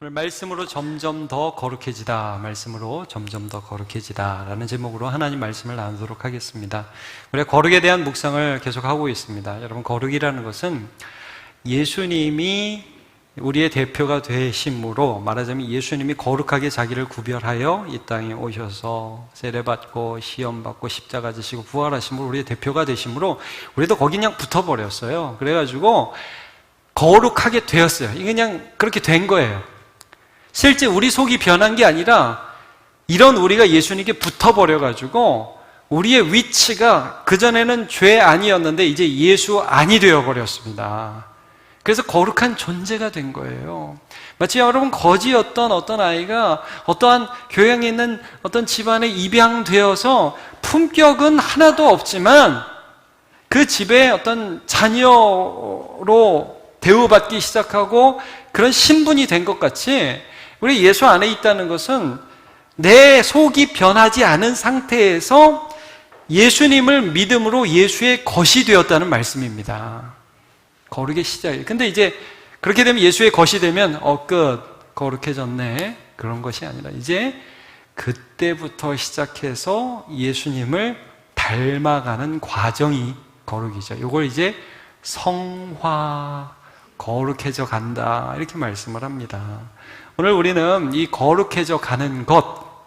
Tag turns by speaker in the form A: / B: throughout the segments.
A: 오늘 말씀으로 점점 더 거룩해지다, 말씀으로 점점 더 거룩해지다 라는 제목으로 하나님 말씀을 나누도록 하겠습니다. 우리가 거룩에 대한 묵상을 계속하고 있습니다. 여러분, 거룩이라는 것은 예수님이 우리의 대표가 되심으로, 말하자면 예수님이 거룩하게 자기를 구별하여 이 땅에 오셔서 세례받고 시험받고 십자가 지시고 부활하심으로 우리의 대표가 되심으로 우리도 거기 그냥 붙어버렸어요. 그래가지고 거룩하게 되었어요. 이게 그냥 그렇게 된 거예요. 실제 우리 속이 변한 게 아니라 이런 우리가 예수님께 붙어버려가지고 우리의 위치가 그전에는 죄 아니었는데 이제 예수 아니 되어버렸습니다. 그래서 거룩한 존재가 된 거예요. 마치 여러분, 거지였던 어떤 아이가 어떠한 교양이 있는 어떤 집안에 입양되어서 품격은 하나도 없지만 그 집의 어떤 자녀로 대우받기 시작하고 그런 신분이 된 것 같이, 우리 예수 안에 있다는 것은 내 속이 변하지 않은 상태에서 예수님을 믿음으로 예수의 것이 되었다는 말씀입니다. 거룩의 시작이에요. 근데 이제 그렇게 되면, 예수의 것이 되면 끝, 거룩해졌네, 그런 것이 아니라 이제 그때부터 시작해서 예수님을 닮아가는 과정이 거룩이죠. 이걸 이제 성화, 거룩해져 간다, 이렇게 말씀을 합니다. 오늘 우리는 이 거룩해져 가는 것,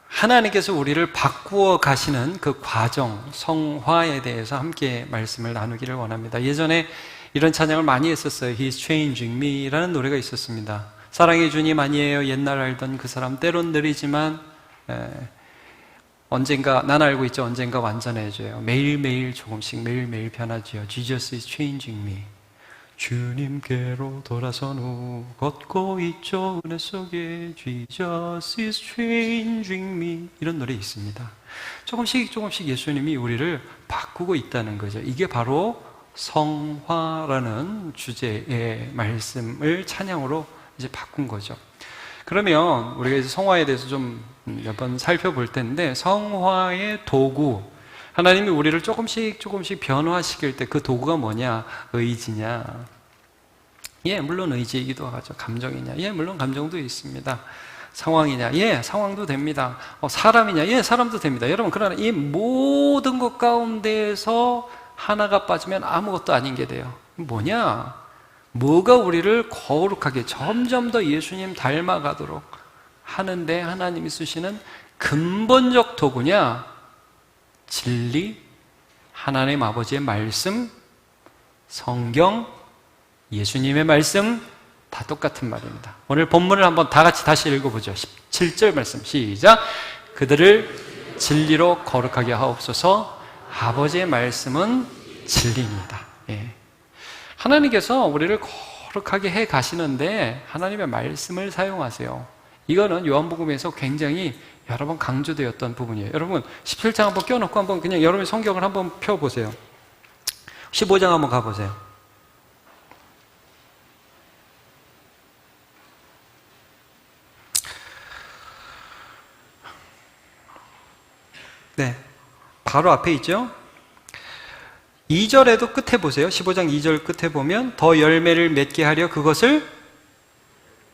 A: 하나님께서 우리를 바꾸어 가시는 그 과정, 성화에 대해서 함께 말씀을 나누기를 원합니다. 예전에 이런 찬양을 많이 했었어요. He's changing me 라는 노래가 있었습니다. 사랑의 주님 아니에요, 옛날 알던 그 사람, 때론 느리지만 언젠가, 난 알고 있죠, 언젠가 완전해져요. 매일매일 조금씩, 매일매일 변하지요. Jesus is changing me. 주님께로 돌아선 후 걷고 있죠, 은혜 속에. Jesus is changing me. 이런 노래 있습니다. 조금씩 조금씩 예수님이 우리를 바꾸고 있다는 거죠. 이게 바로 성화라는 주제의 말씀을 찬양으로 이제 바꾼 거죠. 그러면 우리가 이제 성화에 대해서 좀 몇 번 살펴볼 텐데, 성화의 도구, 하나님이 우리를 조금씩 조금씩 변화시킬 때 그 도구가 뭐냐? 의지냐? 예, 물론 의지이기도 하죠. 감정이냐? 예, 물론 감정도 있습니다. 상황이냐? 예, 상황도 됩니다. 사람이냐? 예, 사람도 됩니다. 여러분, 그러나 이 모든 것 가운데에서 하나가 빠지면 아무것도 아닌 게 돼요. 뭐냐? 뭐가 우리를 거룩하게 점점 더 예수님 닮아가도록 하는데 하나님이 쓰시는 근본적 도구냐? 진리, 하나님 아버지의 말씀, 성경, 예수님의 말씀, 다 똑같은 말입니다. 오늘 본문을 한번 다 같이 다시 읽어보죠. 17절 말씀 시작. 그들을 진리로 거룩하게 하옵소서. 아버지의 말씀은 진리입니다. 예. 하나님께서 우리를 거룩하게 해 가시는데 하나님의 말씀을 사용하세요. 이거는 요한복음에서 굉장히 여러 번 강조되었던 부분이에요. 여러분, 17장 한번 껴놓고 한번 그냥 여러분의 성경을 한번 펴보세요. 15장 한번 가보세요. 네, 바로 앞에 있죠? 2절에도 끝에 보세요. 15장 2절 끝에 보면 더 열매를 맺게 하려 그것을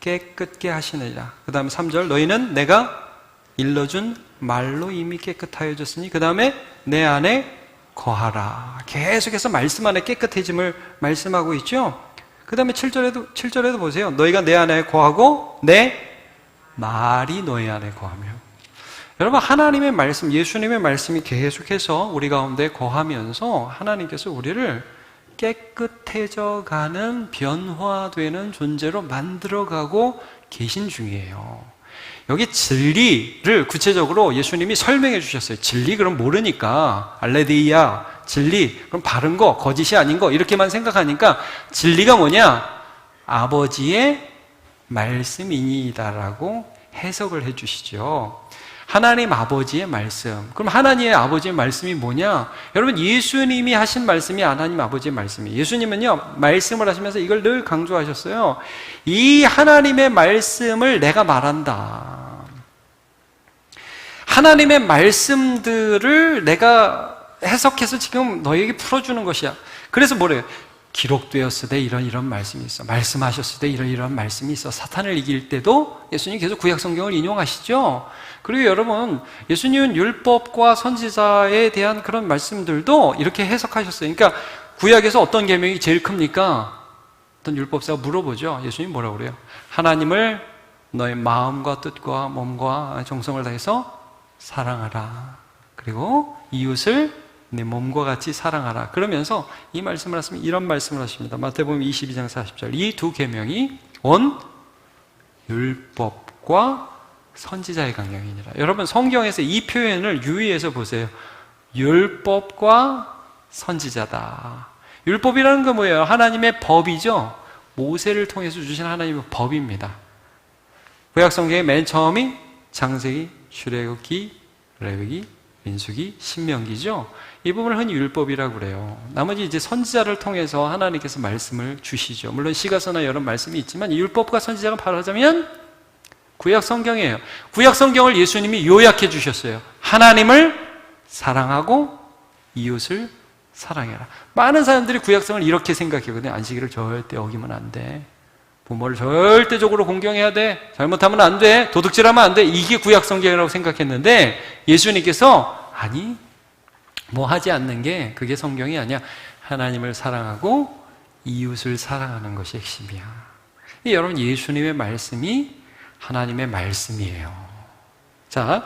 A: 깨끗게 하시느니라. 그 다음에 3절, 너희는 내가 일러준 말로 이미 깨끗하여졌으니 그 다음에 내 안에 거하라. 계속해서 말씀 안에 깨끗해짐을 말씀하고 있죠. 그 다음에 7절에도 보세요. 너희가 내 안에 거하고 내 말이 너희 안에 거하며. 여러분, 하나님의 말씀, 예수님의 말씀이 계속해서 우리 가운데 거하면서 하나님께서 우리를 깨끗해져 가는, 변화되는 존재로 만들어가고 계신 중이에요. 여기 진리를 구체적으로 예수님이 설명해 주셨어요. 진리 그럼 모르니까, 알레데이아, 진리 그럼 바른 거, 거짓이 아닌 거, 이렇게만 생각하니까 진리가 뭐냐? 아버지의 말씀이니이다라고 해석을 해 주시죠. 하나님 아버지의 말씀. 그럼 하나님의 아버지의 말씀이 뭐냐? 여러분, 예수님이 하신 말씀이 하나님 아버지의 말씀이에요. 예수님은요, 말씀을 하시면서 이걸 늘 강조하셨어요. 이 하나님의 말씀을 내가 말한다. 하나님의 말씀들을 내가 해석해서 지금 너에게 풀어주는 것이야. 그래서 뭐래요? 기록되었으되 이런 말씀이 있어. 말씀하셨으되 이런 말씀이 있어. 사탄을 이길 때도 예수님 계속 구약성경을 인용하시죠. 그리고 여러분, 예수님은 율법과 선지자에 대한 그런 말씀들도 이렇게 해석하셨어요. 그러니까 구약에서 어떤 계명이 제일 큽니까? 어떤 율법사가 물어보죠. 예수님 뭐라고 그래요? 하나님을 너의 마음과 뜻과 몸과 정성을 다해서 사랑하라. 그리고 이웃을 내 몸과 같이 사랑하라. 그러면서 이 말씀을 하시면 이런 말씀을 하십니다. 마태복음 22장 40절. 이 두 계명이 온 율법과 선지자의 강령이니라. 여러분, 성경에서 이 표현을 유의해서 보세요. 율법과 선지자다. 율법이라는 건 뭐예요? 하나님의 법이죠. 모세를 통해서 주신 하나님의 법입니다. 구약 성경의 맨 처음이 창세기, 출애굽기, 레위기, 민수기, 신명기죠. 이 부분을 흔히 율법이라고 그래요. 나머지 이제 선지자를 통해서 하나님께서 말씀을 주시죠. 물론 시가서나 여러 말씀이 있지만 이 율법과 선지자가 말하자면 구약 성경이에요. 구약 성경을 예수님이 요약해 주셨어요. 하나님을 사랑하고 이웃을 사랑해라. 많은 사람들이 구약성을 이렇게 생각하거든요. 안식일을 절대 어기면 안 돼. 부모를 절대적으로 공경해야 돼. 잘못하면 안 돼. 도둑질하면 안 돼. 이게 구약성경이라고 생각했는데 예수님께서 아니, 뭐 하지 않는 게 그게 성경이 아니야. 하나님을 사랑하고 이웃을 사랑하는 것이 핵심이야. 여러분, 예수님의 말씀이 하나님의 말씀이에요. 자,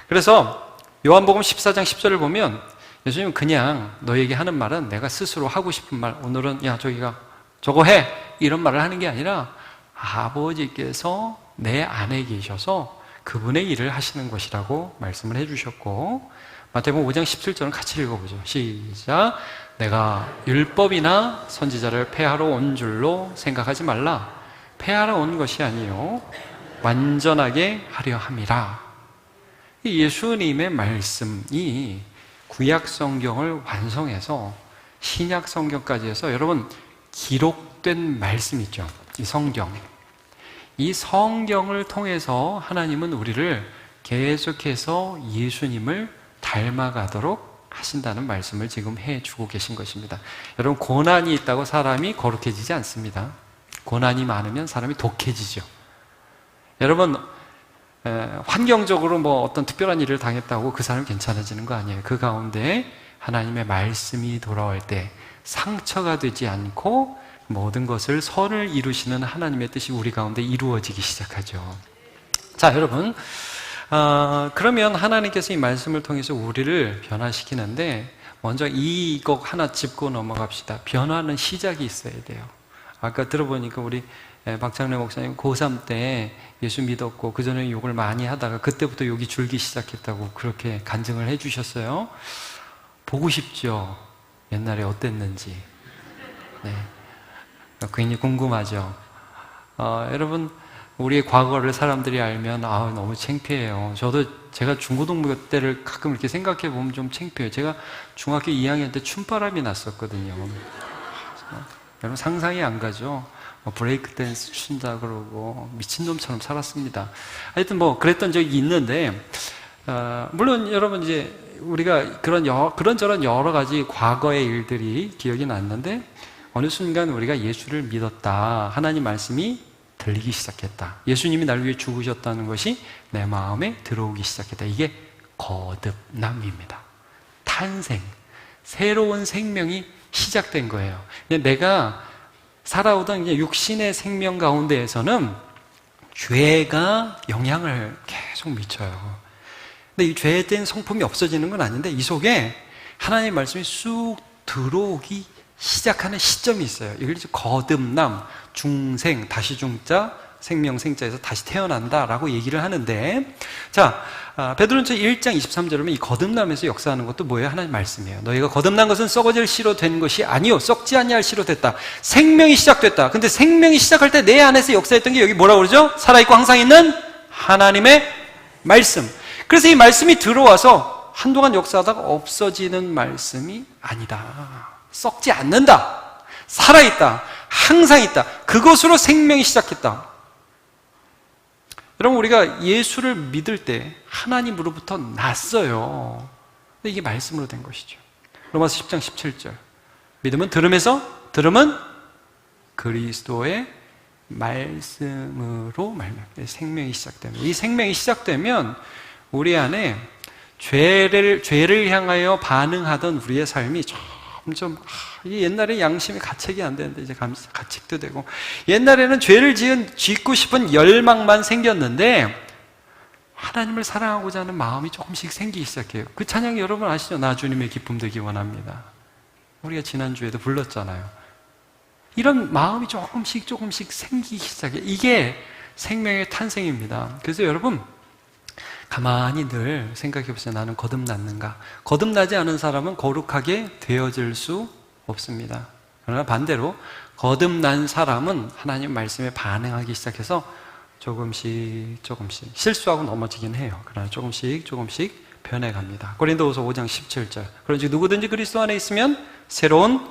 A: 그래서 요한복음 14장 10절을 보면 예수님은 그냥 너에게 하는 말은 내가 스스로 하고 싶은 말, 오늘은 야 저기가 저거 해, 이런 말을 하는 게 아니라 아버지께서 내 안에 계셔서 그분의 일을 하시는 것이라고 말씀을 해주셨고, 마태복음 5장 17절은 같이 읽어보죠. 시작. 내가 율법이나 선지자를 폐하러 온 줄로 생각하지 말라. 폐하러 온 것이 아니요 완전하게 하려 함이라. 예수님의 말씀이 구약 성경을 완성해서 신약 성경까지 해서 여러분 기록된 말씀 있죠. 이 성경. 이 성경을 통해서 하나님은 우리를 계속해서 예수님을 닮아가도록 하신다는 말씀을 지금 해주고 계신 것입니다. 여러분, 고난이 있다고 사람이 거룩해지지 않습니다. 고난이 많으면 사람이 독해지죠. 여러분, 환경적으로 뭐 어떤 특별한 일을 당했다고 그 사람이 괜찮아지는 거 아니에요. 그 가운데 하나님의 말씀이 돌아올 때 상처가 되지 않고 모든 것을 선을 이루시는 하나님의 뜻이 우리 가운데 이루어지기 시작하죠. 자, 여러분, 그러면 하나님께서 이 말씀을 통해서 우리를 변화시키는데 먼저 이거 하나 짚고 넘어갑시다. 변화는 시작이 있어야 돼요. 아까 들어보니까 우리 박창래 목사님 고3 때 예수 믿었고 그 전에 욕을 많이 하다가 그때부터 욕이 줄기 시작했다고 그렇게 간증을 해주셨어요. 보고 싶죠. 옛날에 어땠는지. 네, 굉장히 궁금하죠. 여러분, 우리의 과거를 사람들이 알면 너무 창피해요. 저도 제가 중고등부 때를 가끔 이렇게 생각해 보면 좀 창피해요. 제가 중학교 2학년 때 춤바람이 났었거든요. 여러분 상상이 안 가죠. 브레이크 댄스 춘다 그러고 미친놈처럼 살았습니다. 하여튼 뭐 그랬던 적이 있는데, 물론 여러분 이제 우리가 그런저런 여러 가지 과거의 일들이 기억이 났는데 어느 순간 우리가 예수를 믿었다. 하나님 말씀이 들리기 시작했다. 예수님이 날 위해 죽으셨다는 것이 내 마음에 들어오기 시작했다. 이게 거듭남입니다. 탄생, 새로운 생명이 시작된 거예요. 내가 살아오던 육신의 생명 가운데에서는 죄가 영향을 계속 미쳐요. 근데 이 죄에 대한 성품이 없어지는 건 아닌데 이 속에 하나님의 말씀이 쑥 들어오기 시작하는 시점이 있어요. 이걸 거듭남, 중생, 다시 중자, 생명 생자에서 다시 태어난다라고 얘기를 하는데, 자, 베드로전서 1장 23절에 보면 이 거듭남에서 역사하는 것도 뭐예요? 하나님 말씀이에요. 너희가 거듭난 것은 썩어질 씨로 된 것이 아니요 썩지 아니할 씨로 됐다. 생명이 시작됐다. 근데 생명이 시작할 때 내 안에서 역사했던 게 여기 뭐라고 그러죠? 살아있고 항상 있는 하나님의 말씀. 그래서 이 말씀이 들어와서 한동안 역사하다가 없어지는 말씀이 아니다. 썩지 않는다. 살아있다. 항상 있다. 그것으로 생명이 시작했다. 여러분, 우리가 예수를 믿을 때 하나님으로부터 났어요. 근데 이게 말씀으로 된 것이죠. 로마서 10장 17절. 믿음은 들음에서 들음은 그리스도의 말씀으로 말미암아 생명이 시작됩니다. 이 생명이 시작되면 우리 안에 죄를 향하여 반응하던 우리의 삶이 점점 옛날에 양심이 가책이 안 되는데 이제 가책도 되고, 옛날에는 죄를 짓고 싶은 열망만 생겼는데 하나님을 사랑하고자 하는 마음이 조금씩 생기기 시작해요. 그 찬양 여러분 아시죠? 나 주님의 기쁨 되기 원합니다. 우리가 지난주에도 불렀잖아요. 이런 마음이 조금씩 생기기 시작해요. 이게 생명의 탄생입니다. 그래서 여러분 가만히 늘 생각해 보세요. 나는 거듭났는가? 거듭나지 않은 사람은 거룩하게 되어질 수 없습니다. 그러나 반대로 거듭난 사람은 하나님 말씀에 반응하기 시작해서 조금씩 실수하고 넘어지긴 해요. 그러나 조금씩 변해갑니다. 고린도후서 5장 17절. 그런즉 누구든지 그리스도 안에 있으면 새로운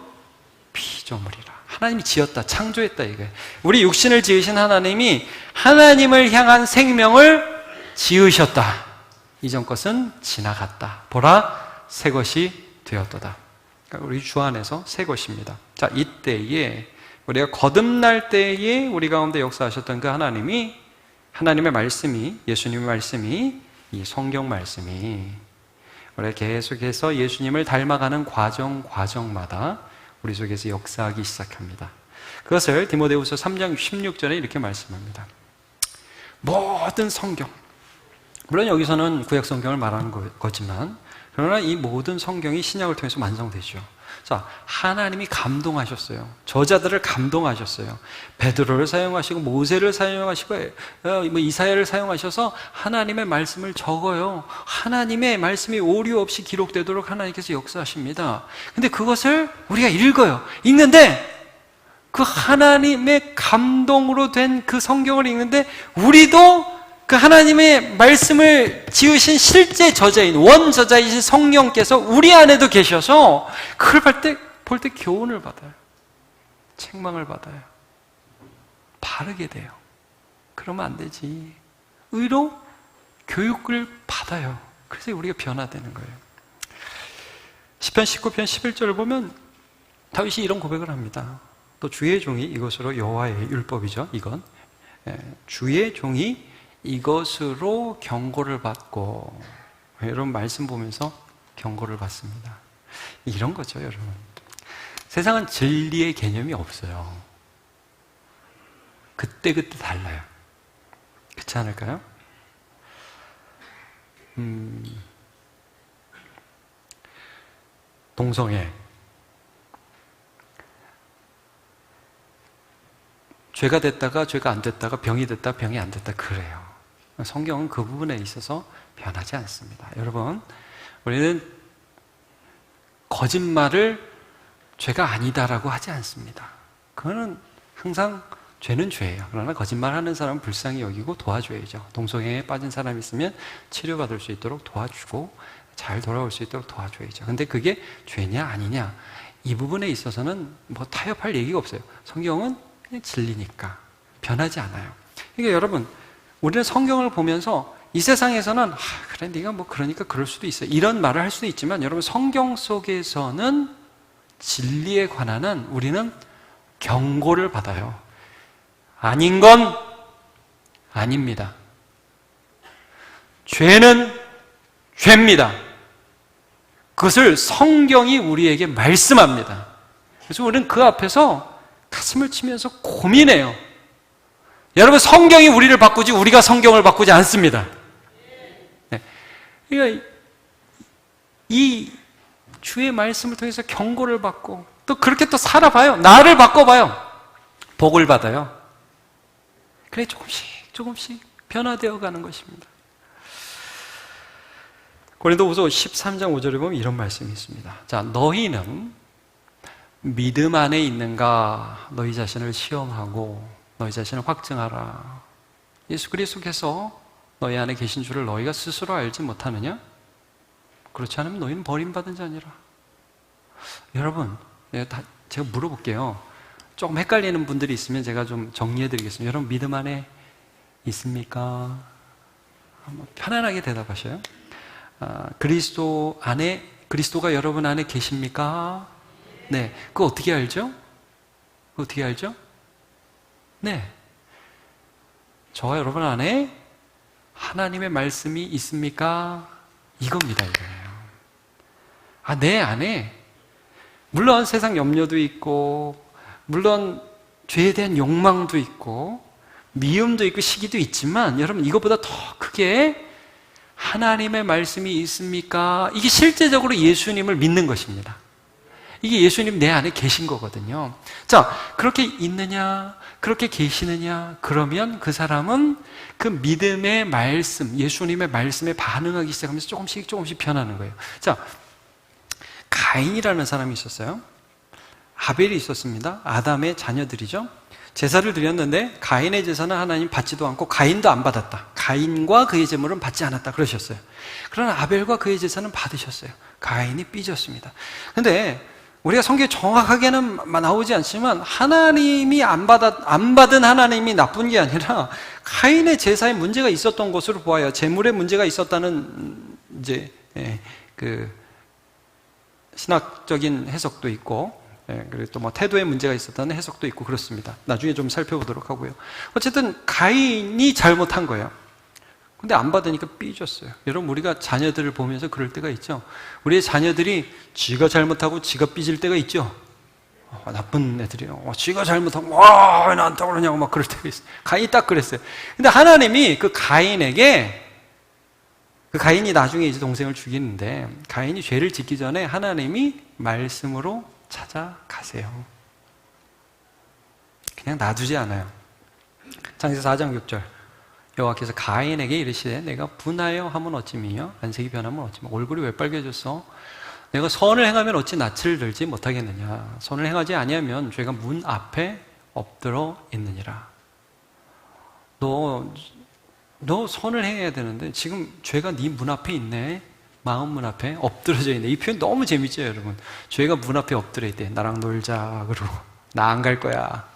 A: 피조물이라. 하나님이 지었다, 창조했다 이거예요. 우리 육신을 지으신 하나님이 하나님을 향한 생명을 지으셨다. 이전 것은 지나갔다. 보라, 새 것이 되었도다. 그러니까 우리 주 안에서 새 것입니다. 자, 이때에 우리가 거듭날 때에 우리 가운데 역사하셨던 그 하나님의 말씀이, 예수님의 말씀이, 이 성경 말씀이 우리가 계속해서 예수님을 닮아가는 과정마다 우리 속에서 역사하기 시작합니다. 그것을 디모데후서 3장 16절에 이렇게 말씀합니다. 모든 성경, 물론 여기서는 구약 성경을 말하는 거지만, 그러나 이 모든 성경이 신약을 통해서 완성되죠. 자, 하나님이 감동하셨어요. 저자들을 감동하셨어요. 베드로를 사용하시고 모세를 사용하시고 이사야를 사용하셔서 하나님의 말씀을 적어요. 하나님의 말씀이 오류 없이 기록되도록 하나님께서 역사하십니다. 근데 그것을 우리가 읽어요. 읽는데 그 하나님의 감동으로 된 그 성경을 읽는데 우리도 그 하나님의 말씀을 지으신 실제 저자인 원저자이신 성령께서 우리 안에도 계셔서 그걸 볼 때 교훈을 받아요. 책망을 받아요. 바르게 돼요. 그러면 안 되지. 의로 교육을 받아요. 그래서 우리가 변화되는 거예요. 시편 19편 11절을 보면 다윗이 이런 고백을 합니다. 또 주의 종이 이것으로 여호와의 율법이죠. 이건 주의 종이 이것으로 경고를 받고, 여러분 말씀 보면서 경고를 받습니다. 이런 거죠, 여러분. 세상은 진리의 개념이 없어요. 그때그때 달라요. 그렇지 않을까요? 동성애, 죄가 됐다가 죄가 안 됐다가 병이 됐다 병이 안 됐다 그래요. 성경은 그 부분에 있어서 변하지 않습니다. 여러분, 우리는 거짓말을 죄가 아니다라고 하지 않습니다. 그거는 항상 죄는 죄예요. 그러나 거짓말하는 사람은 불쌍히 여기고 도와줘야죠. 동성애에 빠진 사람이 있으면 치료받을 수 있도록 도와주고 잘 돌아올 수 있도록 도와줘야죠. 근데 그게 죄냐 아니냐 이 부분에 있어서는 뭐 타협할 얘기가 없어요. 성경은 그냥 진리니까 변하지 않아요. 그러니까 여러분, 우리는 성경을 보면서 이 세상에서는 그래 네가 뭐 그러니까 그럴 수도 있어 이런 말을 할 수도 있지만, 여러분 성경 속에서는 진리에 관한 우리는 경고를 받아요. 아닌 건 아닙니다. 죄는 죄입니다. 그것을 성경이 우리에게 말씀합니다. 그래서 우리는 그 앞에서 가슴을 치면서 고민해요. 여러분, 성경이 우리를 바꾸지 우리가 성경을 바꾸지 않습니다. 네. 그러니까 이 주의 말씀을 통해서 경고를 받고 또 그렇게 또 살아봐요. 나를 바꿔봐요. 복을 받아요. 그래 조금씩 변화되어 가는 것입니다. 고린도후서 13장 5절에 보면 이런 말씀이 있습니다. 자, 너희는 믿음 안에 있는가? 너희 자신을 시험하고 너희 자신을 확증하라. 예수 그리스도께서 너희 안에 계신 줄을 너희가 스스로 알지 못하느냐? 그렇지 않으면 너희는 버림받은 자니라. 여러분, 제가 물어볼게요. 조금 헷갈리는 분들이 있으면 제가 좀 정리해드리겠습니다. 여러분, 믿음 안에 있습니까? 한번 편안하게 대답하셔요. 그리스도가 여러분 안에 계십니까? 네. 그거 어떻게 알죠? 어떻게 알죠? 네. 저와 여러분 안에 하나님의 말씀이 있습니까? 이겁니다, 이거예요. 내 안에 물론 세상 염려도 있고, 물론 죄에 대한 욕망도 있고, 미움도 있고, 시기도 있지만, 여러분 이것보다 더 크게 하나님의 말씀이 있습니까? 이게 실제적으로 예수님을 믿는 것입니다. 이게 예수님 내 안에 계신 거거든요. 자, 그렇게 있느냐, 그렇게 계시느냐, 그러면 그 사람은 그 믿음의 말씀, 예수님의 말씀에 반응하기 시작하면서 조금씩 변하는 거예요. 자, 가인이라는 사람이 있었어요. 아벨이 있었습니다. 아담의 자녀들이죠. 제사를 드렸는데 가인의 제사는 하나님 받지도 않고 가인도 안 받았다. 가인과 그의 제물은 받지 않았다 그러셨어요. 그러나 아벨과 그의 제사는 받으셨어요. 가인이 삐졌습니다. 근데 우리가 성경에 정확하게는 나오지 않지만 하나님이 안 받은 하나님이 나쁜 게 아니라 가인의 제사에 문제가 있었던 것으로 보아요. 제물에 문제가 있었다는 이제 그 신학적인 해석도 있고, 그리고 또 뭐 태도에 문제가 있었다는 해석도 있고 그렇습니다. 나중에 좀 살펴보도록 하고요. 어쨌든 가인이 잘못한 거예요. 근데 안 받으니까 삐졌어요. 여러분, 우리가 자녀들을 보면서 그럴 때가 있죠. 우리의 자녀들이 지가 잘못하고 지가 삐질 때가 있죠. 나쁜 애들이요. 지가 잘못하고 왜 나한테 그러냐고 막 그럴 때가 있어요. 가인이 딱 그랬어요. 근데 하나님이 그 가인에게, 그 가인이 나중에 이제 동생을 죽이는데, 가인이 죄를 짓기 전에 하나님이 말씀으로 찾아가세요. 그냥 놔두지 않아요. 창세기 4장 6절. 여호와께서 가인에게 이르시되 내가 분하여 하면 어찌미요? 안색이 변하면 어찌미요? 얼굴이 왜 빨개졌어? 내가 선을 행하면 어찌 낯을 들지 못하겠느냐? 선을 행하지 아니하면 죄가 문 앞에 엎드러 있느니라. 너 선을 행해야 되는데 지금 죄가 네 문 앞에 있네. 마음 문 앞에 엎드러져 있네. 이 표현 너무 재밌죠, 여러분? 죄가 문 앞에 엎드려 있대. 나랑 놀자. 그러고 나 안 갈 거야.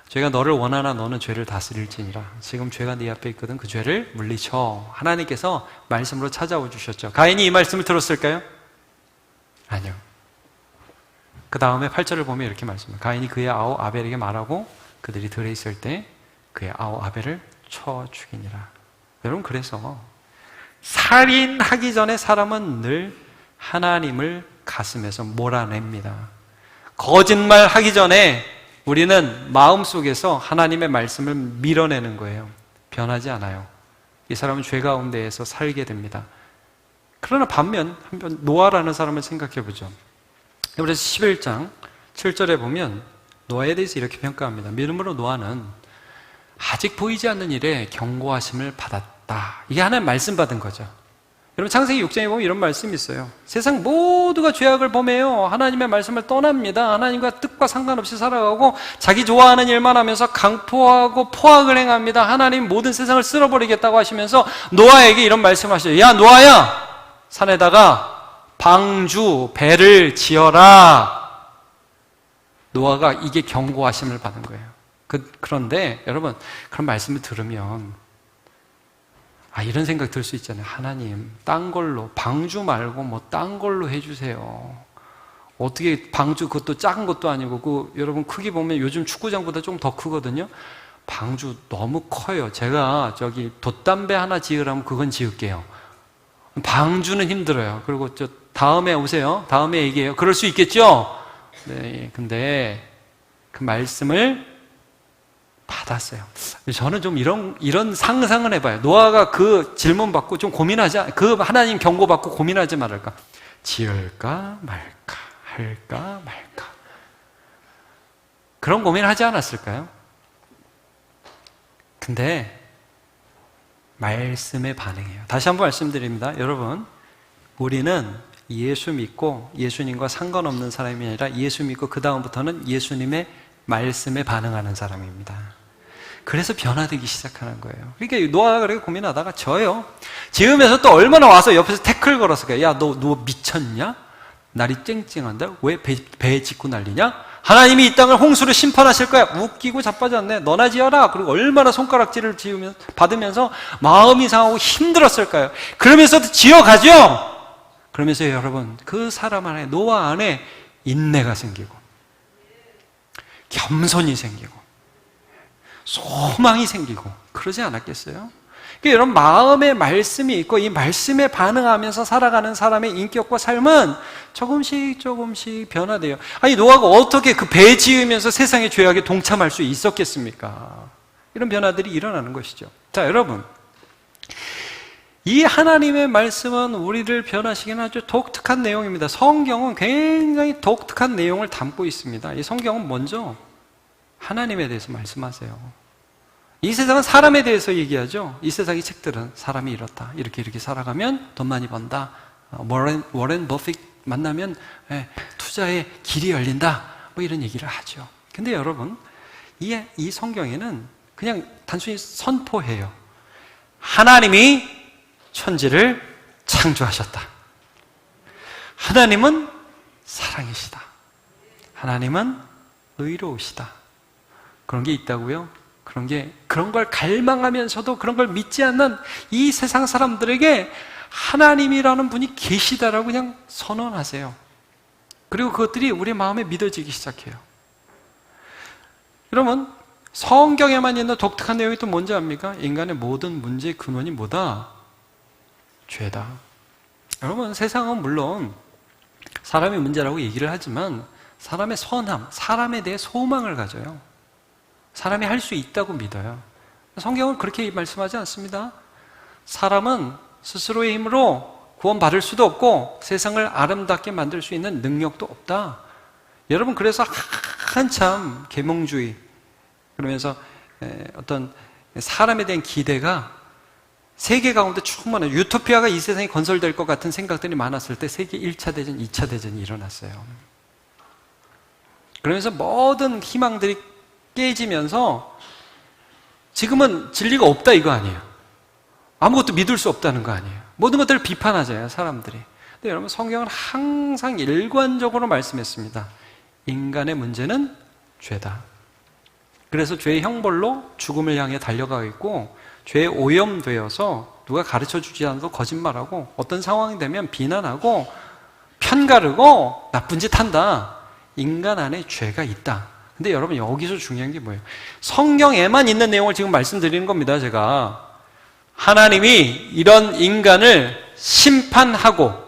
A: 죄가 너를 원하나 너는 죄를 다스릴지니라. 지금 죄가 네 앞에 있거든. 그 죄를 물리쳐. 하나님께서 말씀으로 찾아오 주셨죠. 가인이 이 말씀을 들었을까요? 아니요. 그 다음에 8절을 보면 이렇게 말씀해요. 가인이 그의 아우 아벨에게 말하고 그들이 들에 있을 때 그의 아우 아벨을 쳐 죽이니라. 여러분, 그래서 살인하기 전에 사람은 늘 하나님을 가슴에서 몰아냅니다. 거짓말 하기 전에 우리는 마음속에서 하나님의 말씀을 밀어내는 거예요. 변하지 않아요. 이 사람은 죄 가운데에서 살게 됩니다. 그러나 반면 한편 노아라는 사람을 생각해 보죠. 그래서 11장 7절에 보면 노아에 대해서 이렇게 평가합니다. 믿음으로 노아는 아직 보이지 않는 일에 경고하심을 받았다. 이게 하나님 말씀 받은 거죠. 여러분, 창세기 6장에 보면 이런 말씀이 있어요. 세상 모두가 죄악을 범해요. 하나님의 말씀을 떠납니다. 하나님과 뜻과 상관없이 살아가고 자기 좋아하는 일만 하면서 강포하고 포악을 행합니다. 하나님 모든 세상을 쓸어버리겠다고 하시면서 노아에게 이런 말씀을 하셔요. 야, 노아야, 산에다가 방주, 배를 지어라. 노아가 이게 경고하심을 받은 거예요. 그런데 여러분, 그런 말씀을 들으면 이런 생각 들 수 있잖아요. 하나님, 딴 걸로, 방주 말고 뭐 딴 걸로 해주세요. 어떻게 방주, 그것도 작은 것도 아니고, 여러분 크기 보면 요즘 축구장보다 좀 더 크거든요. 방주 너무 커요. 제가 돛담배 하나 지으라면 그건 지을게요. 방주는 힘들어요. 그리고 다음에 오세요. 다음에 얘기해요. 그럴 수 있겠죠? 네, 근데 그 말씀을 받았어요. 저는 좀 이런 상상을 해봐요. 노아가 그 질문 받고 좀 그 하나님 경고 받고 고민하지 말을까? 지을까 말까, 할까 말까. 그런 고민을 하지 않았을까요? 근데 말씀에 반응해요. 다시 한번 말씀드립니다. 여러분, 우리는 예수 믿고 예수님과 상관없는 사람이 아니라 예수 믿고 그 다음부터는 예수님의 말씀에 반응하는 사람입니다. 그래서 변화되기 시작하는 거예요. 그러니까 노아가 그렇게 고민하다가 져요. 지으면서 또 얼마나 와서 옆에서 태클 걸었을까요? 야, 너 미쳤냐? 날이 쨍쨍한데 왜 배 짓고 난리냐? 하나님이 이 땅을 홍수로 심판하실 거야. 웃기고 자빠졌네. 너나 지어라. 그리고 얼마나 손가락질을 받으면서 마음이 상하고 힘들었을까요? 그러면서도 지어가죠. 그러면서 여러분, 그 사람 안에, 노아 안에 인내가 생기고 겸손이 생기고 소망이 생기고 그러지 않았겠어요? 그러니까 여러분, 마음에 말씀이 있고 이 말씀에 반응하면서 살아가는 사람의 인격과 삶은 조금씩 변화돼요. 아니, 노아가 어떻게 그 배 지으면서 세상의 죄악에 동참할 수 있었겠습니까? 이런 변화들이 일어나는 것이죠. 자, 여러분, 이 하나님의 말씀은 우리를 변화시키는 아주 독특한 내용입니다. 성경은 굉장히 독특한 내용을 담고 있습니다. 이 성경은 먼저 하나님에 대해서 말씀하세요. 이 세상은 사람에 대해서 얘기하죠. 이 세상의 책들은 사람이 이렇다, 이렇게 살아가면 돈 많이 번다, 워렌 버핏 만나면 투자의 길이 열린다, 뭐 이런 얘기를 하죠. 근데 여러분, 이 성경에는 그냥 단순히 선포해요. 하나님이 천지를 창조하셨다. 하나님은 사랑이시다. 하나님은 의로우시다. 그런 게 있다고요? 그런 걸 갈망하면서도 그런 걸 믿지 않는 이 세상 사람들에게 하나님이라는 분이 계시다라고 그냥 선언하세요. 그리고 그것들이 우리 마음에 믿어지기 시작해요. 여러분, 성경에만 있는 독특한 내용이 또 뭔지 압니까? 인간의 모든 문제의 근원이 뭐다? 죄다. 여러분, 세상은 물론 사람의 문제라고 얘기를 하지만 사람의 선함, 사람에 대해 소망을 가져요. 사람이 할 수 있다고 믿어요. 성경은 그렇게 말씀하지 않습니다. 사람은 스스로의 힘으로 구원받을 수도 없고 세상을 아름답게 만들 수 있는 능력도 없다. 여러분, 그래서 한참 계몽주의, 그러면서 어떤 사람에 대한 기대가 세계 가운데 충만한 유토피아가 이 세상에 건설될 것 같은 생각들이 많았을 때 세계 1차 대전, 2차 대전이 일어났어요. 그러면서 모든 희망들이 깨지면서 지금은 진리가 없다 이거 아니에요. 아무것도 믿을 수 없다는 거 아니에요. 모든 것들을 비판하잖아요, 사람들이. 근데 여러분, 성경은 항상 일관적으로 말씀했습니다. 인간의 문제는 죄다. 그래서 죄의 형벌로 죽음을 향해 달려가고 있고, 죄에 오염되어서 누가 가르쳐 주지 않아도 거짓말하고 어떤 상황이 되면 비난하고 편가르고 나쁜 짓 한다. 인간 안에 죄가 있다. 근데 여러분, 여기서 중요한 게 뭐예요? 성경에만 있는 내용을 지금 말씀드리는 겁니다. 제가 하나님이 이런 인간을 심판하고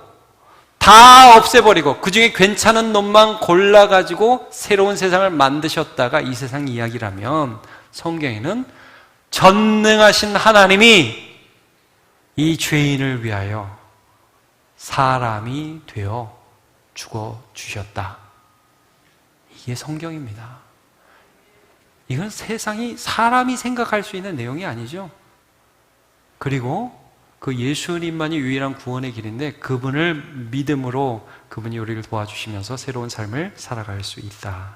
A: 다 없애버리고 그 중에 괜찮은 놈만 골라가지고 새로운 세상을 만드셨다가 이 세상 이야기라면, 성경에는 전능하신 하나님이 이 죄인을 위하여 사람이 되어 죽어주셨다. 이게 성경입니다. 이건 세상이, 사람이 생각할 수 있는 내용이 아니죠. 그리고 그 예수님만이 유일한 구원의 길인데 그분을 믿음으로 그분이 우리를 도와주시면서 새로운 삶을 살아갈 수 있다.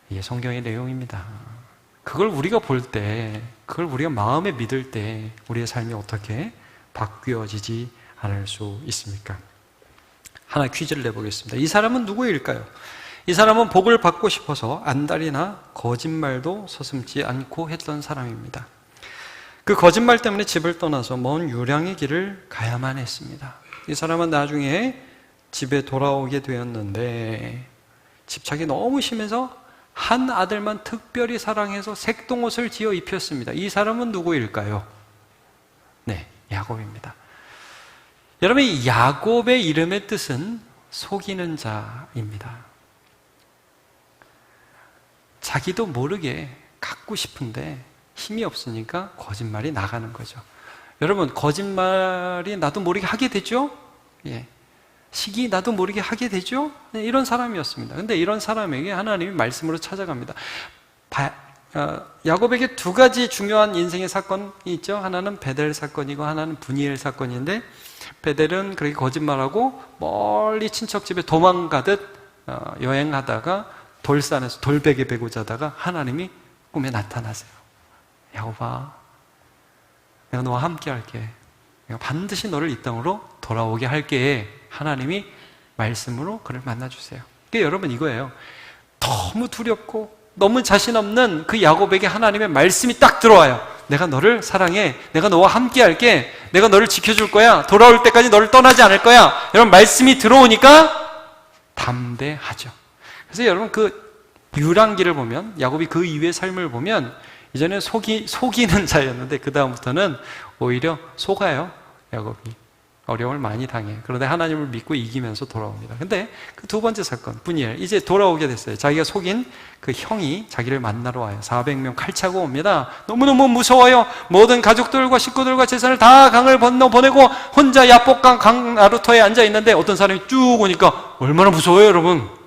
A: 이게 성경의 내용입니다. 그걸 우리가 볼 때, 그걸 우리가 마음에 믿을 때 우리의 삶이 어떻게 바뀌어지지 않을 수 있습니까? 하나 퀴즈를 내보겠습니다. 이 사람은 누구일까요? 이 사람은 복을 받고 싶어서 안달이나 거짓말도 서슴지 않고 했던 사람입니다. 그 거짓말 때문에 집을 떠나서 먼 유량의 길을 가야만 했습니다. 이 사람은 나중에 집에 돌아오게 되었는데 집착이 너무 심해서 한 아들만 특별히 사랑해서 색동옷을 지어 입혔습니다. 이 사람은 누구일까요? 네, 야곱입니다. 여러분, 이 야곱의 이름의 뜻은 속이는 자입니다. 자기도 모르게 갖고 싶은데 힘이 없으니까 거짓말이 나가는 거죠. 여러분, 거짓말이 나도 모르게 하게 되죠? 예. 시기 나도 모르게 하게 되죠? 네, 이런 사람이었습니다. 근데 이런 사람에게 하나님이 말씀으로 찾아갑니다. 야곱에게 두 가지 중요한 인생의 사건이 있죠. 하나는 베델 사건이고 하나는 분이엘 사건인데, 베델은 그렇게 거짓말하고 멀리 친척 집에 도망가듯 여행하다가 돌산에서 돌베개 베고 자다가 하나님이 꿈에 나타나세요. 야곱아, 내가 너와 함께 할게. 내가 반드시 너를 이 땅으로 돌아오게 할게. 하나님이 말씀으로 그를 만나주세요. 그게 여러분 이거예요. 너무 두렵고 너무 자신 없는 그 야곱에게 하나님의 말씀이 딱 들어와요. 내가 너를 사랑해. 내가 너와 함께 할게. 내가 너를 지켜줄 거야. 돌아올 때까지 너를 떠나지 않을 거야. 여러분, 말씀이 들어오니까 담대하죠. 그래서 여러분, 그 유랑기를 보면, 야곱이 그 이후의 삶을 보면 이전에 속이는 자였는데 그 다음부터는 오히려 속아요. 야곱이 어려움을 많이 당해. 그런데 하나님을 믿고 이기면서 돌아옵니다. 근데 그 두 번째 사건, 분이엘, 이제 돌아오게 됐어요. 자기가 속인 그 형이 자기를 만나러 와요. 400명 칼 차고 옵니다. 너무너무 무서워요. 모든 가족들과 식구들과 재산을 다 강을 건너 보내고 혼자 야복강 강 나루터에 앉아 있는데 어떤 사람이 쭉 오니까 얼마나 무서워요, 여러분.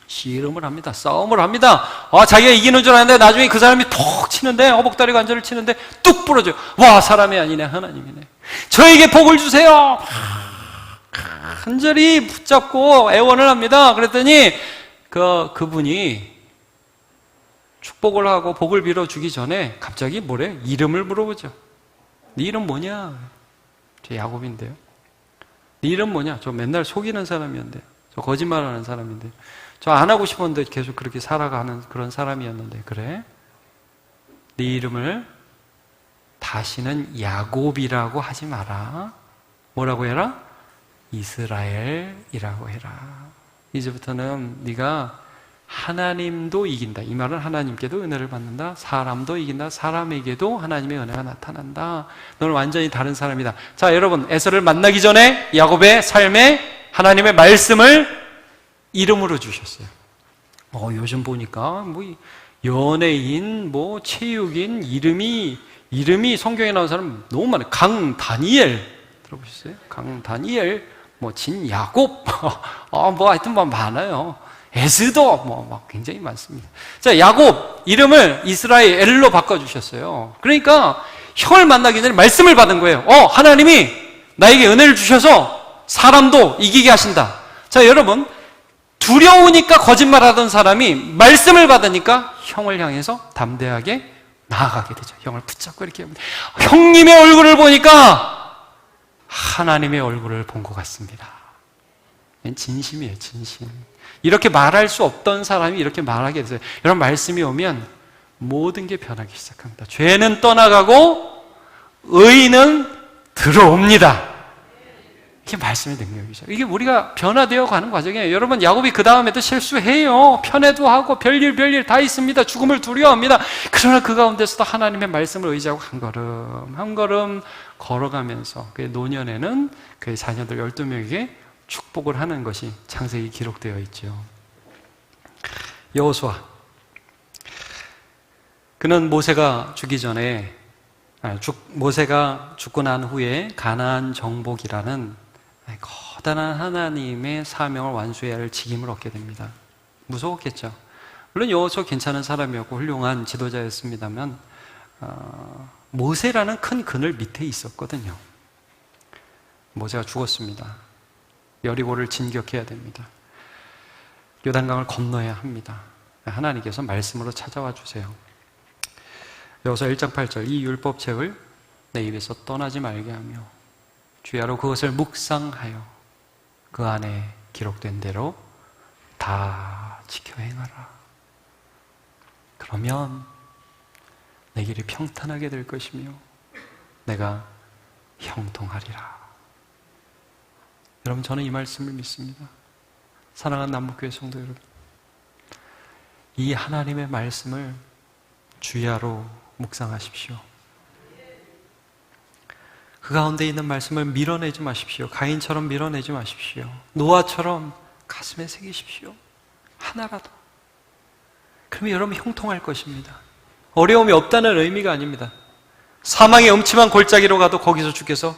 A: 씨름을 합니다. 싸움을 합니다. 자기가 이기는 줄 아는데 나중에 그 사람이 톡 치는데, 허벅다리 관절을 치는데 뚝 부러져요. 와, 사람이 아니네, 하나님이네. 저에게 복을 주세요. 간절히 붙잡고 애원을 합니다. 그랬더니 그분이 축복을 하고 복을 빌어주기 전에 갑자기 뭐래? 이름을 물어보죠. 네 이름 뭐냐? 저 야곱인데요. 네 이름 뭐냐? 저 맨날 속이는 사람이었는데, 저 거짓말하는 사람인데, 저 안 하고 싶었는데 계속 그렇게 살아가는 그런 사람이었는데, 그래? 네 이름을 다시는 야곱이라고 하지 마라. 뭐라고 해라? 이스라엘이라고 해라. 이제부터는 네가 하나님도 이긴다. 이 말은 하나님께도 은혜를 받는다. 사람도 이긴다. 사람에게도 하나님의 은혜가 나타난다. 너는 완전히 다른 사람이다. 자, 여러분, 에서를 만나기 전에 야곱의 삶에 하나님의 말씀을 이름으로 주셨어요. 요즘 보니까 뭐 연예인, 뭐 체육인 이름이 성경에 나온 사람 너무 많아요. 강다니엘 들어보셨어요? 강다니엘, 뭐 진야곱, 뭐 하여튼 뭐 많아요. 에스더, 막 굉장히 많습니다. 자, 야곱 이름을 이스라엘로 바꿔주셨어요. 그러니까 형을 만나기 전에 말씀을 받은 거예요. 하나님이 나에게 은혜를 주셔서 사람도 이기게 하신다. 자, 여러분, 두려우니까 거짓말하던 사람이 말씀을 받으니까 형을 향해서 담대하게 나아가게 되죠. 형을 붙잡고 이렇게 합니다. 형님의 얼굴을 보니까 하나님의 얼굴을 본 것 같습니다. 진심이에요, 진심. 이렇게 말할 수 없던 사람이 이렇게 말하게 됐어요. 여러분, 말씀이 오면 모든 게 변하기 시작합니다. 죄는 떠나가고 의는 들어옵니다. 이게 말씀의 능력이죠. 이게 우리가 변화되어 가는 과정이에요. 여러분, 야곱이 그 다음에도 실수해요. 편애도 하고 별일 다 있습니다. 죽음을 두려워합니다. 그러나 그 가운데서도 하나님의 말씀을 의지하고 한 걸음 걸어가면서 그의 노년에는 그의 자녀들 12명에게 축복을 하는 것이 창세기 기록되어 있죠. 여호수아, 그는 모세가 죽고 난 후에 가나안 정복이라는 거대한 하나님의 사명을 완수해야 할 직임을 얻게 됩니다. 무서웠겠죠. 물론 여호수아 괜찮은 사람이었고 훌륭한 지도자였습니다만 모세라는 큰 그늘 밑에 있었거든요. 모세가 죽었습니다. 여리고를 진격해야 됩니다. 요단강을 건너야 합니다. 하나님께서 말씀으로 찾아와 주세요. 여호수아 1장 8절, 이 율법책을 내 입에서 떠나지 말게 하며 주야로 그것을 묵상하여 그 안에 기록된 대로 다 지켜 행하라. 그러면 내 길이 평탄하게 될 것이며 내가 형통하리라. 여러분, 저는 이 말씀을 믿습니다. 사랑하는 남북교회 성도 여러분, 이 하나님의 말씀을 주야로 묵상하십시오. 그 가운데 있는 말씀을 밀어내지 마십시오. 가인처럼 밀어내지 마십시오. 노아처럼 가슴에 새기십시오. 하나라도. 그러면 여러분 형통할 것입니다. 어려움이 없다는 의미가 아닙니다. 사망의 음침한 골짜기로 가도 거기서 주께서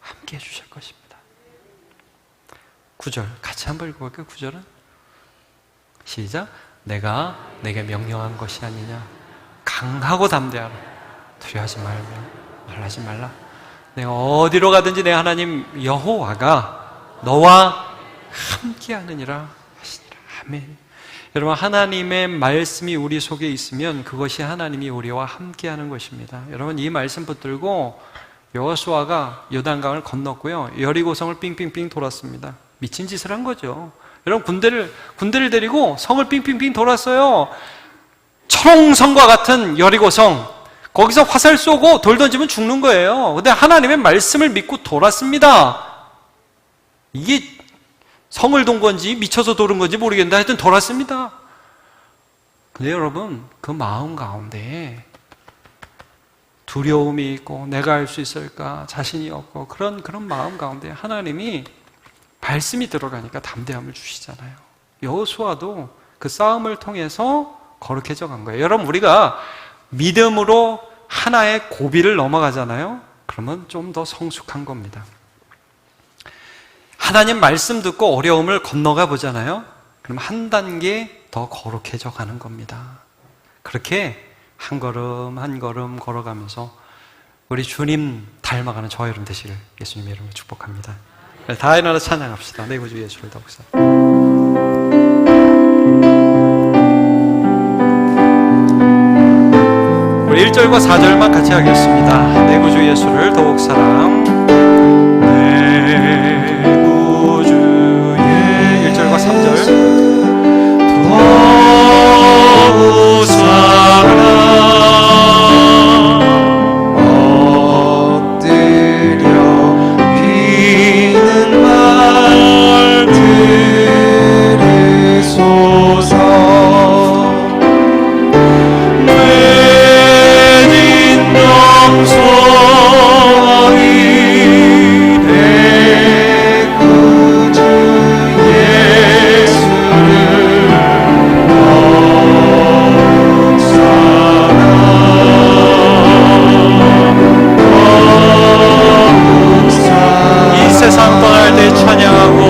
A: 함께 해주실 것입니다. 9절 같이 한번 읽어볼까요? 9절은 시작. 내가 내게 명령한 것이 아니냐. 강하고 담대하라. 두려워하지 말하지 말라. 내가 어디로 가든지 내 하나님 여호와가 너와 함께하느니라 하시니라. 아멘. 여러분, 하나님의 말씀이 우리 속에 있으면 그것이 하나님이 우리와 함께하는 것입니다. 여러분, 이 말씀 붙들고 여호수아가 요단강을 건넜고요, 여리고성을 삥삥삥 돌았습니다. 미친 짓을 한 거죠. 여러분, 군대를 데리고 성을 삥삥삥 돌았어요. 철옹성과 같은 여리고성, 거기서 화살 쏘고 돌 던지면 죽는 거예요. 근데 하나님의 말씀을 믿고 돌았습니다. 이게 성을 돈 건지 미쳐서 돌은 건지 모르겠는데 하여튼 돌았습니다. 근데 여러분, 그 마음 가운데 두려움이 있고 내가 할 수 있을까 자신이 없고 그런 마음 가운데 하나님이 말씀이 들어가니까 담대함을 주시잖아요. 여호수아도 그 싸움을 통해서 거룩해져 간 거예요. 여러분, 우리가 믿음으로 하나의 고비를 넘어가잖아요. 그러면 좀 더 성숙한 겁니다. 하나님 말씀 듣고 어려움을 건너가 보잖아요. 그럼 한 단계 더 거룩해져 가는 겁니다. 그렇게 한 걸음 한 걸음 걸어가면서 우리 주님 닮아가는 저와 여러분 되시길 예수님의 이름으로 축복합니다. 다 일어나 찬양합시다. 내 구주 예수를 더욱사. 우리 1절과 4절만 같이 하겠습니다. 내 구주 예수를 더욱 사랑. 내 구주의 1절과 3절. 더욱 사랑. 엎드려 비는 말 들으소서. 세상 떠날 때 찬양하고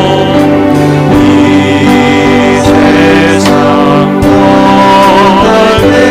A: 이 세상 떠날 때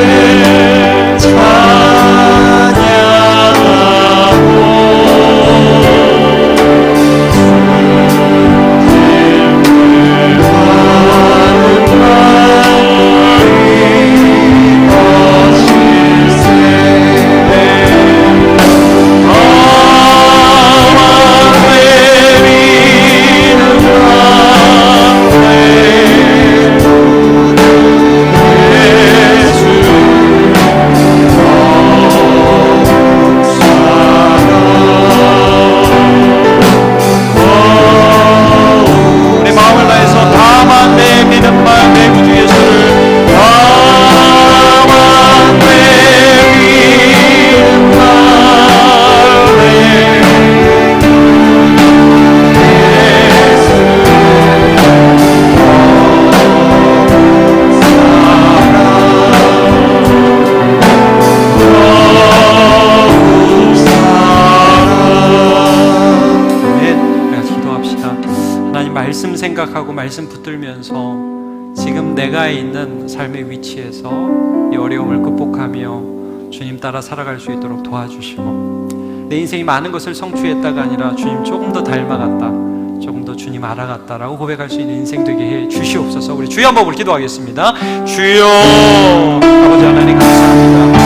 A: 생각하고 말씀 붙들면서 지금 내가 있는 삶의 위치에서 이 어려움을 극복하며 주님 따라 살아갈 수 있도록 도와주시고 내 인생이 많은 것을 성취했다가 아니라 주님 조금 더 닮아갔다, 조금 더 주님 알아갔다라고 고백할 수 있는 인생 되게 해 주시옵소서. 우리 주여 한번 기도하겠습니다. 주여 아버지 하나님 감사합니다.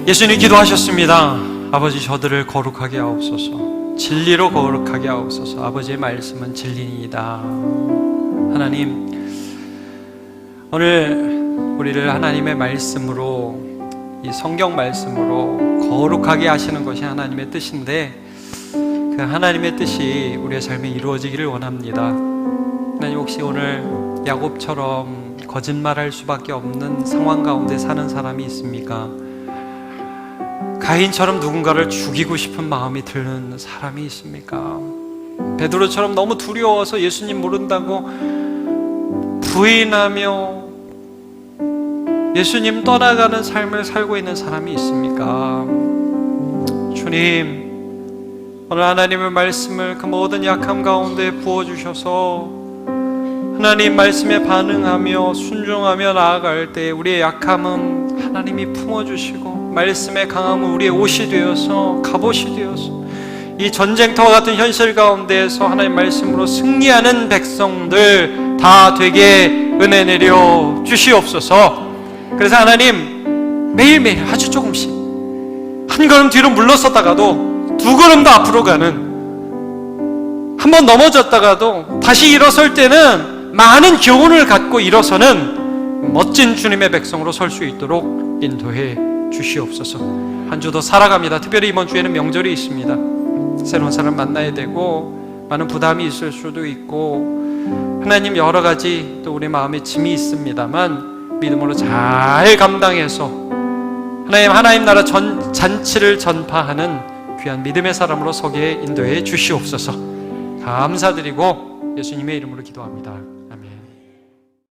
A: 예수님이 기도하셨습니다. 아버지 저들을 거룩하게 하옵소서. 진리로 거룩하게 하옵소서. 아버지의 말씀은 진리이다. 하나님 오늘 우리를 하나님의 말씀으로, 이 성경 말씀으로 거룩하게 하시는 것이 하나님의 뜻인데, 그 하나님의 뜻이 우리의 삶에 이루어지기를 원합니다. 하나님, 혹시 오늘 야곱처럼 거짓말할 수밖에 없는 상황 가운데 사는 사람이 있습니까? 가인처럼 누군가를 죽이고 싶은 마음이 드는 사람이 있습니까? 베드로처럼 너무 두려워서 예수님 모른다고 부인하며 예수님 떠나가는 삶을 살고 있는 사람이 있습니까? 주님, 오늘 하나님의 말씀을 그 모든 약함 가운데 부어주셔서 하나님 말씀에 반응하며 순종하며 나아갈 때 우리의 약함은 하나님이 품어주시고 말씀의 강함은 우리의 옷이 되어서 갑옷이 되어서 이 전쟁터와 같은 현실 가운데에서 하나님 말씀으로 승리하는 백성들 다 되게 은혜 내려 주시옵소서. 그래서 하나님, 매일매일 아주 조금씩 한 걸음 뒤로 물러섰다가도 두 걸음 더 앞으로 가는, 한 번 넘어졌다가도 다시 일어설 때는 많은 교훈을 갖고 일어서는 멋진 주님의 백성으로 설 수 있도록 인도해 주시옵소서. 한 주 더 살아갑니다. 특별히 이번 주에는 명절이 있습니다. 새로운 사람 만나야 되고 많은 부담이 있을 수도 있고 하나님, 여러 가지 또 우리 마음에 짐이 있습니다만 믿음으로 잘 감당해서 하나님 나라 잔치를 전파하는 귀한 믿음의 사람으로 서게 인도해 주시옵소서. 감사드리고 예수님의 이름으로 기도합니다.